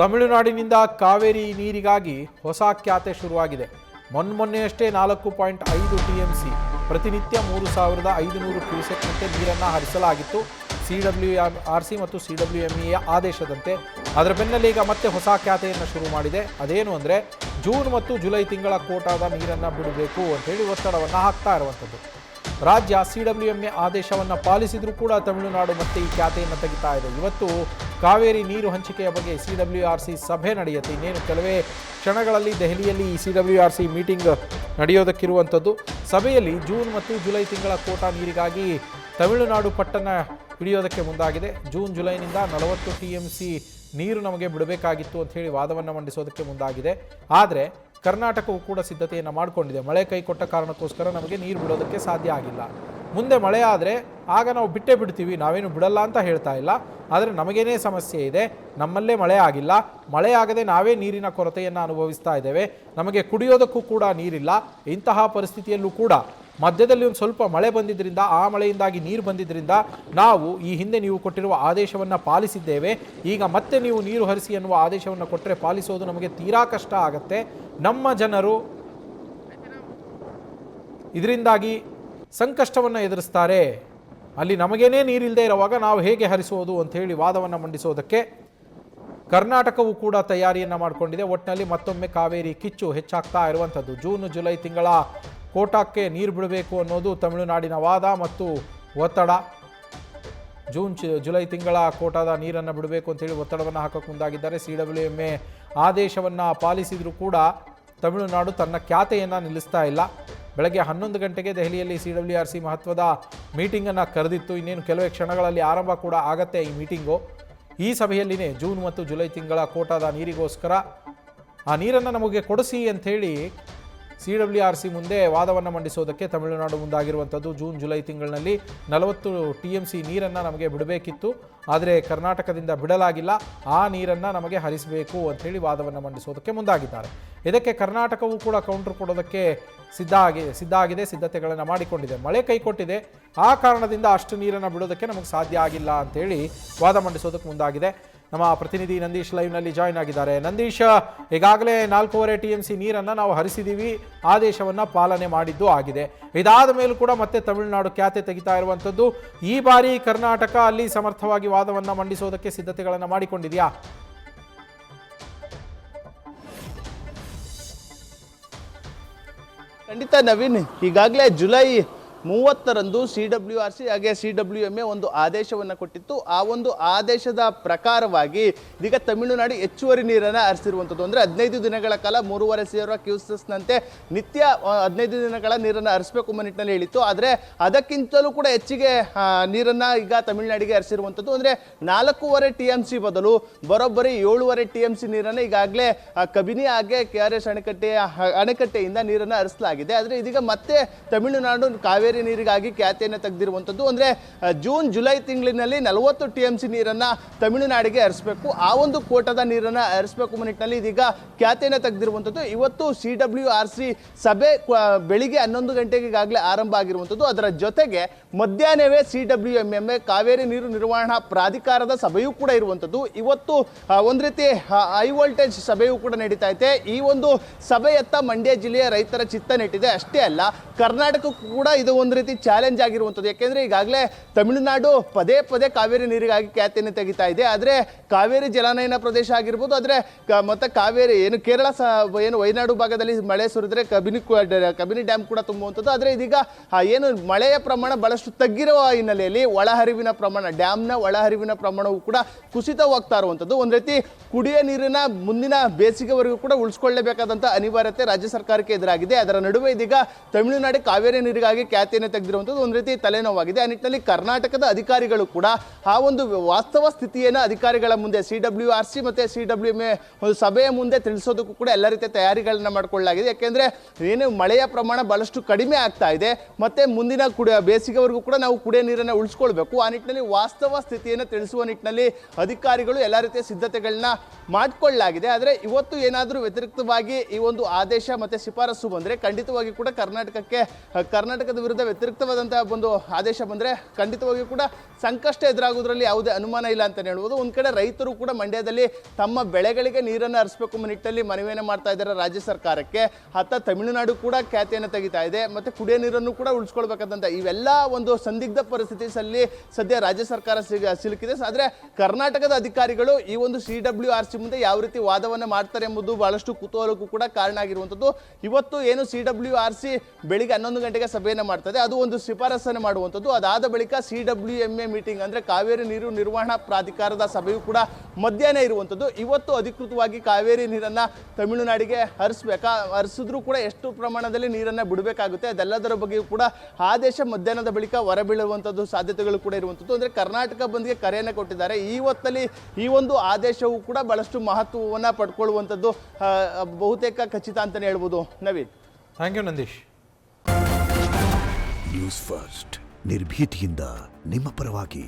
ತಮಿಳುನಾಡಿನಿಂದ ಕಾವೇರಿ ನೀರಿಗಾಗಿ ಹೊಸ ಖ್ಯಾತೆ ಶುರುವಾಗಿದೆ. ಮೊನ್ನೆಯಷ್ಟೇ 4.5 TMC ಪ್ರತಿನಿತ್ಯ 3,500 ಕ್ಯೂಸೆಕ್ನಂತೆ ನೀರನ್ನು ಹರಿಸಲಾಗಿತ್ತು CWRC ಮತ್ತು CWMEಯ ಆದೇಶದಂತೆ. ಅದರ ಬೆನ್ನಲ್ಲೇ ಈಗ ಮತ್ತೆ ಹೊಸ ಖ್ಯಾತೆಯನ್ನು ಶುರು ಮಾಡಿದೆ. ಅದೇನು ಅಂದರೆ ಜೂನ್ ಮತ್ತು ಜುಲೈ ತಿಂಗಳ ಕೋಟಾದ ನೀರನ್ನು ಬಿಡಬೇಕು ಅಂತೇಳಿ ಒತ್ತಡವನ್ನು ಹಾಕ್ತಾ ಇರುವಂಥದ್ದು. ರಾಜ್ಯ CWMA ಆದೇಶವನ್ನು ಪಾಲಿಸಿದರೂ ಕೂಡ ತಮಿಳುನಾಡು ಮತ್ತೆ ಈ ಖ್ಯಾತೆಯನ್ನು ತೆಗಿತಾ ಇದೆ. ಇವತ್ತು ಕಾವೇರಿ ನೀರು ಹಂಚಿಕೆಯ ಬಗ್ಗೆ CWRC ಸಭೆ ನಡೆಯುತ್ತೆ. ಇನ್ನೇನು ಕೆಲವೇ ಕ್ಷಣಗಳಲ್ಲಿ ದೆಹಲಿಯಲ್ಲಿ ಈ CWRC ಮೀಟಿಂಗ್ ನಡೆಯೋದಕ್ಕಿರುವಂಥದ್ದು. ಸಭೆಯಲ್ಲಿ ಜೂನ್ ಮತ್ತು ಜುಲೈ ತಿಂಗಳ ಕೋಟಾ ನೀರಿಗಾಗಿ ತಮಿಳುನಾಡು ಪಟ್ಟನ್ನು ಹಿಡಿಯೋದಕ್ಕೆ ಮುಂದಾಗಿದೆ. ಜೂನ್ ಜುಲೈನಿಂದ 40 TMC ನೀರು ನಮಗೆ ಬಿಡಬೇಕಾಗಿತ್ತು ಅಂಥೇಳಿ ವಾದವನ್ನು ಮಂಡಿಸೋದಕ್ಕೆ ಮುಂದಾಗಿದೆ. ಆದರೆ ಕರ್ನಾಟಕವು ಕೂಡ ಸಿದ್ಧತೆಯನ್ನು ಮಾಡಿಕೊಂಡಿದೆ. ಮಳೆ ಕೈ ಕೊಟ್ಟ ಕಾರಣಕ್ಕೋಸ್ಕರ ನಮಗೆ ನೀರು ಬಿಡೋದಕ್ಕೆ ಸಾಧ್ಯ ಆಗಿಲ್ಲ. ಮುಂದೆ ಮಳೆ ಆದರೆ ಆಗ ನಾವು ಬಿಟ್ಟೇ ಬಿಡ್ತೀವಿ, ನಾವೇನು ಬಿಡಲ್ಲ ಅಂತ ಹೇಳ್ತಾ ಇಲ್ಲ. ಆದರೆ ನಮಗೇನೇ ಸಮಸ್ಯೆ ಇದೆ, ನಮ್ಮಲ್ಲೇ ಮಳೆ ಆಗಿಲ್ಲ, ಮಳೆ ಆಗದೆ ನಾವೇ ನೀರಿನ ಕೊರತೆಯನ್ನು ಅನುಭವಿಸ್ತಾ ಇದ್ದೇವೆ, ನಮಗೆ ಕುಡಿಯೋದಕ್ಕೂ ಕೂಡ ನೀರಿಲ್ಲ. ಇಂತಹ ಪರಿಸ್ಥಿತಿಯಲ್ಲೂ ಕೂಡ ಮಧ್ಯದಲ್ಲಿ ಒಂದು ಸ್ವಲ್ಪ ಮಳೆ ಬಂದಿದ್ದರಿಂದ, ಆ ಮಳೆಯಿಂದಾಗಿ ನೀರು ಬಂದಿದ್ದರಿಂದ ನಾವು ಈ ಹಿಂದೆ ನೀವು ಕೊಟ್ಟಿರುವ ಆದೇಶವನ್ನು ಪಾಲಿಸಿದ್ದೇವೆ. ಈಗ ಮತ್ತೆ ನೀವು ನೀರು ಹರಿಸಿ ಎನ್ನುವ ಆದೇಶವನ್ನು ಕೊಟ್ಟರೆ ಪಾಲಿಸೋದು ನಮಗೆ ತೀರಾ ಕಷ್ಟ ಆಗತ್ತೆ. ನಮ್ಮ ಜನರು ಇದರಿಂದಾಗಿ ಸಂಕಷ್ಟವನ್ನು ಎದುರಿಸ್ತಾರೆ. ಅಲ್ಲಿ ನಮಗೇನೇ ನೀರಿಲ್ಲದೆ ಇರುವಾಗ ನಾವು ಹೇಗೆ ಹರಿಸೋದು ಅಂಥೇಳಿ ವಾದವನ್ನು ಮಂಡಿಸೋದಕ್ಕೆ ಕರ್ನಾಟಕವು ಕೂಡ ತಯಾರಿಯನ್ನು ಮಾಡಿಕೊಂಡಿದೆ. ಒಟ್ಟಿನಲ್ಲಿ ಮತ್ತೊಮ್ಮೆ ಕಾವೇರಿ ಕಿಚ್ಚು ಹೆಚ್ಚಾಗ್ತಾ ಇರುವಂಥದ್ದು. ಜೂನ್ ಜುಲೈ ತಿಂಗಳ ಕೋಟಾಕ್ಕೆ ನೀರು ಬಿಡಬೇಕು ಅನ್ನೋದು ತಮಿಳುನಾಡಿನ ವಾದ ಮತ್ತು ಒತ್ತಡ. ಜೂನ್ ಜುಲೈ ತಿಂಗಳ ಕೋಟಾದ ನೀರನ್ನು ಬಿಡಬೇಕು ಅಂತೇಳಿ ಒತ್ತಡವನ್ನು ಹಾಕೋಕ್ಕೆ ಮುಂದಾಗಿದ್ದಾರೆ. CWMA ಆದೇಶವನ್ನು ಪಾಲಿಸಿದರೂ ಕೂಡ ತಮಿಳುನಾಡು ತನ್ನ ಖ್ಯಾತೆಯನ್ನು ನಿಲ್ಲಿಸ್ತಾ ಇಲ್ಲ. ಬೆಳಗ್ಗೆ 11 ಗಂಟೆಗೆ ದೆಹಲಿಯಲ್ಲಿ CWRC ಮಹತ್ವದ ಮೀಟಿಂಗನ್ನು ಕರೆದಿತ್ತು. ಇನ್ನೇನು ಕೆಲವೇ ಕ್ಷಣಗಳಲ್ಲಿ ಆರಂಭ ಕೂಡ ಆಗತ್ತೆ ಈ ಮೀಟಿಂಗು. ಈ ಸಭೆಯಲ್ಲಿನೇ ಜೂನ್ ಮತ್ತು ಜುಲೈ ತಿಂಗಳ ಕೋಟಾದ ನೀರಿಗೋಸ್ಕರ ಆ ನೀರನ್ನು ನಮಗೆ ಕೊಡಿಸಿ ಅಂಥೇಳಿ CWRC ಮುಂದೆ ವಾದವನ್ನು ಮಂಡಿಸೋದಕ್ಕೆ ತಮಿಳುನಾಡು ಮುಂದಾಗಿರುವಂಥದ್ದು. ಜೂನ್ ಜುಲೈ ತಿಂಗಳಿನಲ್ಲಿ 40 TMC ನೀರನ್ನು ನಮಗೆ ಬಿಡಬೇಕಿತ್ತು, ಆದರೆ ಕರ್ನಾಟಕದಿಂದ ಬಿಡಲಾಗಿಲ್ಲ. ಆ ನೀರನ್ನು ನಮಗೆ ಹರಿಸಬೇಕು ಅಂಥೇಳಿ ವಾದವನ್ನು ಮಂಡಿಸೋದಕ್ಕೆ ಮುಂದಾಗಿದ್ದಾರೆ. ಇದಕ್ಕೆ ಕರ್ನಾಟಕವು ಕೂಡ ಕೌಂಟರ್ ಕೊಡೋದಕ್ಕೆ ಸಿದ್ಧ ಆಗಿದೆ, ಸಿದ್ಧತೆಗಳನ್ನು ಮಾಡಿಕೊಂಡಿದೆ. ಮಳೆ ಕೈ ಕೊಟ್ಟಿದೆ, ಆ ಕಾರಣದಿಂದ ಅಷ್ಟು ನೀರನ್ನು ಬಿಡೋದಕ್ಕೆ ನಮಗೆ ಸಾಧ್ಯ ಆಗಿಲ್ಲ ಅಂಥೇಳಿ ವಾದ ಮಂಡಿಸೋದಕ್ಕೆ ಮುಂದಾಗಿದೆ. ನಮ್ಮ ಪ್ರತಿನಿಧಿ ನಂದೀಶ್ ಲೈವ್ನಲ್ಲಿ ಜಾಯ್ನ್ ಆಗಿದ್ದಾರೆ. ನಂದೀಶ್, ಈಗಾಗಲೇ 4.5 TMC ನೀರನ್ನು ನಾವು ಹರಿಸಿದ್ದೀವಿ, ಆದೇಶವನ್ನು ಪಾಲನೆ ಮಾಡಿದ್ದು ಆಗಿದೆ. ಇದಾದ ಮೇಲೂ ಕೂಡ ಮತ್ತೆ ತಮಿಳುನಾಡು ಖ್ಯಾತೆ ತೆಗಿತಾ ಇರುವಂಥದ್ದು. ಈ ಬಾರಿ ಕರ್ನಾಟಕ ಅಲ್ಲಿ ಸಮರ್ಥವಾಗಿ ವಾದವನ್ನು ಮಂಡಿಸೋದಕ್ಕೆ ಸಿದ್ಧತೆಗಳನ್ನು ಮಾಡಿಕೊಂಡಿದೆಯಾ? ಖಂಡಿತ ನವೀನ್, ಈಗಾಗಲೇ ಜುಲೈ 30ರಂದು CWRC ಹಾಗೆ CWMA ಒಂದು ಆದೇಶವನ್ನು ಕೊಟ್ಟಿತ್ತು. ಆ ಒಂದು ಆದೇಶದ ಪ್ರಕಾರವಾಗಿ ಇದೀಗ ತಮಿಳುನಾಡು ಹೆಚ್ಚುವರಿ ನೀರನ್ನು ಹರಿಸಿರುವಂಥದ್ದು. ಅಂದರೆ 15 ದಿನಗಳ ಕಾಲ 3,500 ಕ್ಯೂಸೆಕ್ಸ್ನಂತೆ ನಿತ್ಯ 15 ದಿನಗಳ ನೀರನ್ನು ಹರಿಸಬೇಕು ನಿಟ್ಟಿನಲ್ಲಿ ಹೇಳಿತ್ತು. ಆದರೆ ಅದಕ್ಕಿಂತಲೂ ಕೂಡ ಹೆಚ್ಚಿಗೆ ನೀರನ್ನು ಈಗ ತಮಿಳುನಾಡಿಗೆ ಹರಿಸಿರುವಂಥದ್ದು. ಅಂದರೆ 4.5 TMC ಬದಲು ಬರೋಬ್ಬರಿ 7.5 TMC ನೀರನ್ನು ಈಗಾಗಲೇ ಕಬಿನಿ ಹಾಗೆ KRS ಅಣೆಕಟ್ಟೆಯಿಂದ ನೀರನ್ನು ಹರಿಸಲಾಗಿದೆ. ಆದರೆ ಇದೀಗ ಮತ್ತೆ ತಮಿಳುನಾಡು ಕಾವೇರಿ ನೀರಿಗಾಗಿ ಖ್ಯಾತೆಯನ್ನು ತೆಗೆದಿರುವಂಥದ್ದು. ಅಂದರೆ ಜೂನ್ ಜುಲೈ ತಿಂಗಳಿನಲ್ಲಿ 40 TMC ನೀರನ್ನು ತಮಿಳುನಾಡಿಗೆ ಹರಿಸಬೇಕು, ಆ ಒಂದು ಕೋಟದ ನೀರನ್ನು ಹರಿಸಬೇಕು ನಿಟ್ಟಿನಲ್ಲಿ ಇದೀಗ ಖ್ಯಾತೆಯನ್ನು ತೆಗೆದಿರುವಂಥದ್ದು. ಇವತ್ತು CWRC ಸಭೆ ಬೆಳಿಗ್ಗೆ 11 ಗಂಟೆಗೆ ಈಗಾಗಲೇ ಆರಂಭ ಆಗಿರುವಂಥದ್ದು. ಅದರ ಜೊತೆಗೆ ಮಧ್ಯಾಹ್ನವೇ CWMA ಕಾವೇರಿ ನೀರು ನಿರ್ವಹಣಾ ಪ್ರಾಧಿಕಾರದ ಸಭೆಯೂ ಕೂಡ ಇರುವಂಥದ್ದು. ಇವತ್ತು ಒಂದು ರೀತಿ ಹೈ ವೋಲ್ಟೇಜ್ ಸಭೆಯೂ ಕೂಡ ನಡೀತಾ ಇದೆ. ಈ ಒಂದು ಸಭೆಯತ್ತ ಮಂಡ್ಯ ಜಿಲ್ಲೆಯ ರೈತರ ಚಿತ್ತ ನೆಟ್ಟಿದೆ. ಅಷ್ಟೇ ಅಲ್ಲ, ಕರ್ನಾಟಕಕ್ಕೂ ಕೂಡ ಇದು ಒಂದು ರೀತಿ ಚಾಲೆಂಜ್ ಆಗಿರುವಂಥದ್ದು. ಯಾಕೆಂದರೆ ಈಗಾಗಲೇ ತಮಿಳುನಾಡು ಪದೇ ಪದೇ ಕಾವೇರಿ ನೀರಿಗಾಗಿ ಖ್ಯಾತಿಯನ್ನು ತೆಗಿತಾ ಇದೆ. ಆದರೆ ಕಾವೇರಿ ಜಲಾನಯನ ಪ್ರದೇಶ ಆಗಿರ್ಬೋದು, ಆದರೆ ಮತ್ತು ಕಾವೇರಿ ಕೇರಳ ವಯನಾಡು ಭಾಗದಲ್ಲಿ ಮಳೆ ಸುರಿದ್ರೆ ಕಬಿನಿ ಡ್ಯಾಮ್ ಕೂಡ ತುಂಬುವಂಥದ್ದು. ಆದರೆ ಇದೀಗ ಮಳೆಯ ಪ್ರಮಾಣ ಬಹಳಷ್ಟು ತಗ್ಗಿರುವ ಹಿನ್ನೆಲೆಯಲ್ಲಿ ಒಳಹರಿವಿನ ಪ್ರಮಾಣ, ಡ್ಯಾಮ್ನ ಒಳಹರಿವಿನ ಪ್ರಮಾಣವು ಕೂಡ ಕುಸಿತವಾಗ್ತಾ ಇರುವಂಥದ್ದು. ಒಂದು ರೀತಿ ಕುಡಿಯ ನೀರಿನ ಮುಂದಿನ ಬೇಸಿಗೆವರೆಗೂ ಕೂಡ ಉಳಿಸ್ಕೊಳ್ಳಲೇಬೇಕಾದಂಥ ಅನಿವಾರ್ಯತೆ ರಾಜ್ಯ ಸರ್ಕಾರಕ್ಕೆ ಎದುರಾಗಿದೆ. ಅದರ ನಡುವೆ ಇದೀಗ ತಮಿಳುನಾಡು ಕಾವೇರಿ ನೀರಿಗಾಗಿ ಖ್ಯಾತಿಯನ್ನು ತೆಗೆದಿರುವಂಥದ್ದು ಒಂದು ರೀತಿ ತಲೆನೋವಾಗಿದೆ. ಆ ನಿಟ್ಟಿನಲ್ಲಿ ಕರ್ನಾಟಕದ ಅಧಿಕಾರಿಗಳು ಕೂಡ ಆ ಒಂದು ವಾಸ್ತವ ಸ್ಥಿತಿಯನ್ನು ಅಧಿಕಾರಿಗಳ ಮುಂದೆ CWRC ಮತ್ತು CWMA ಒಂದು ಸಭೆಯ ಮುಂದೆ ತಿಳಿಸೋದಕ್ಕೂ ಕೂಡ ಎಲ್ಲ ರೀತಿಯ ತಯಾರಿಗಳನ್ನ ಮಾಡಿಕೊಳ್ಳಲಾಗಿದೆ. ಯಾಕೆಂದರೆ ಏನು ಮಳೆಯ ಪ್ರಮಾಣ ಬಹಳಷ್ಟು ಕಡಿಮೆ ಆಗ್ತಾ ಇದೆ, ಮತ್ತು ಮುಂದಿನ ಬೇಸಿಗೆವರೆಗೂ ಕೂಡ ನಾವು ಕುಡಿಯೋ ನೀರನ್ನು ಉಳಿಸ್ಕೊಳ್ಬೇಕು. ಆ ನಿಟ್ಟಿನಲ್ಲಿ ವಾಸ್ತವ ಸ್ಥಿತಿಯನ್ನು ತಿಳಿಸುವ ನಿಟ್ಟಿನಲ್ಲಿ ಅಧಿಕಾರಿಗಳು ಎಲ್ಲ ರೀತಿಯ ಸಿದ್ಧತೆಗಳನ್ನ ಮಾಡಿಕೊಳ್ಳಲಾಗಿದೆ. ಆದರೆ ಇವತ್ತು ಏನಾದರೂ ವ್ಯತಿರಿಕ್ತವಾಗಿ ಈ ಒಂದು ಆದೇಶ ಮತ್ತು ಶಿಫಾರಸು ಬಂದರೆ ಖಂಡಿತವಾಗಿ ಕೂಡ ಕರ್ನಾಟಕದ ವಿರುದ್ಧ ವ್ಯತಿರಿಕ್ತವಾದಂತಹ ಒಂದು ಆದೇಶ ಬಂದರೆ ಖಂಡಿತವಾಗಿಯೂ ಕೂಡ ಸಂಕಷ್ಟ ಎದುರಾಗೋದ್ರಲ್ಲಿ ಯಾವುದೇ ಅನುಮಾನ ಇಲ್ಲ ಅಂತ ಹೇಳ್ಬೋದು. ಒಂದು ಕಡೆ ರೈತರು ಕೂಡ ಮಂಡ್ಯದಲ್ಲಿ ತಮ್ಮ ಬೆಳೆಗಳಿಗೆ ನೀರನ್ನು ಹರಿಸಬೇಕು ಎಂಬ ನಿಟ್ಟಲ್ಲಿ ಮನವಿಯನ್ನು ಮಾಡ್ತಾ ಇದ್ದಾರೆ ರಾಜ್ಯ ಸರ್ಕಾರಕ್ಕೆ. ಅತ್ತ ತಮಿಳುನಾಡು ಕೂಡ ಖ್ಯಾತಿಯನ್ನು ತೆಗಿತಾ ಇದೆ, ಮತ್ತು ಕುಡಿಯೋ ನೀರನ್ನು ಕೂಡ ಉಳಿಸ್ಕೊಳ್ಬೇಕಂತ ಇವೆಲ್ಲ ಒಂದು ಸಂದಿಗ್ಧ ಪರಿಸ್ಥಿತಿಯಲ್ಲಿ ಸದ್ಯ ರಾಜ್ಯ ಸರ್ಕಾರ ಸಿಲುಕಿದೆ. ಆದರೆ ಕರ್ನಾಟಕದ ಅಧಿಕಾರಿಗಳು ಈ ಒಂದು CWRC ಮುಂದೆ ಯಾವ ರೀತಿ ವಾದವನ್ನು ಮಾಡ್ತಾರೆ ಎಂಬುದು ಬಹಳಷ್ಟು ಕುತೂಹಲಕ್ಕೂ ಕೂಡ ಕಾರಣ ಆಗಿರುವಂಥದ್ದು. ಇವತ್ತು ಏನು CWRC ಬೆಳಿಗ್ಗೆ 11 ಗಂಟೆಗೆ ಸಭೆಯನ್ನು ಮಾಡ್ತದೆ, ಅದು ಒಂದು ಶಿಫಾರಸನ್ನು ಮಾಡುವಂಥದ್ದು. ಅದಾದ ಬಳಿಕ CWMA ಮೀಟಿಂಗ್ ಅಂದರೆ ಕಾವೇರಿ ನೀರು ನಿರ್ವಹಣಾ ಪ್ರಾಧಿಕಾರದ ಸಭೆಯು ಕೂಡ ಮಧ್ಯಾಹ್ನ ಇರುವಂಥದ್ದು. ಇವತ್ತು ಅಧಿಕೃತವಾಗಿ ಕಾವೇರಿ ನೀರನ್ನು ತಮಿಳುನಾಡಿಗೆ ಹರಿಸಿದ್ರೂ ಕೂಡ ಎಷ್ಟು ಪ್ರಮಾಣದಲ್ಲಿ ನೀರನ್ನು ಬಿಡಬೇಕಾಗುತ್ತೆ ಅದೆಲ್ಲದರ ಬಗ್ಗೆಯೂ ಕೂಡ ಆದೇಶ ಮಧ್ಯಾಹ್ನದ ಬಳಿಕ ಹೊರಬೀಳುವಂಥದ್ದು ಸಾಧ್ಯತೆಗಳು ಕೂಡ ಇರುವಂಥದ್ದು. ಅಂದರೆ ಕರ್ನಾಟಕ ಬಂದ್ಗೆ ಕರೆಯನ್ನು ಕೊಟ್ಟಿದ್ದಾರೆ. ಈ ಹೊತ್ತಲ್ಲಿ ಈ ಒಂದು ಆದೇಶವು ಕೂಡ ಬಹಳಷ್ಟು ಮಹತ್ವವನ್ನು ಪಡ್ಕೊಳ್ಳುವಂಥದ್ದು ಬಹುತೇಕ ಖಚಿತ ಅಂತಲೇ ಹೇಳ್ಬೋದು. Naveen, thank you Nandish. News First ನಿರ್ಭೀತಿಯಿಂದ ನಿಮ್ಮ ಪರವಾಗಿ.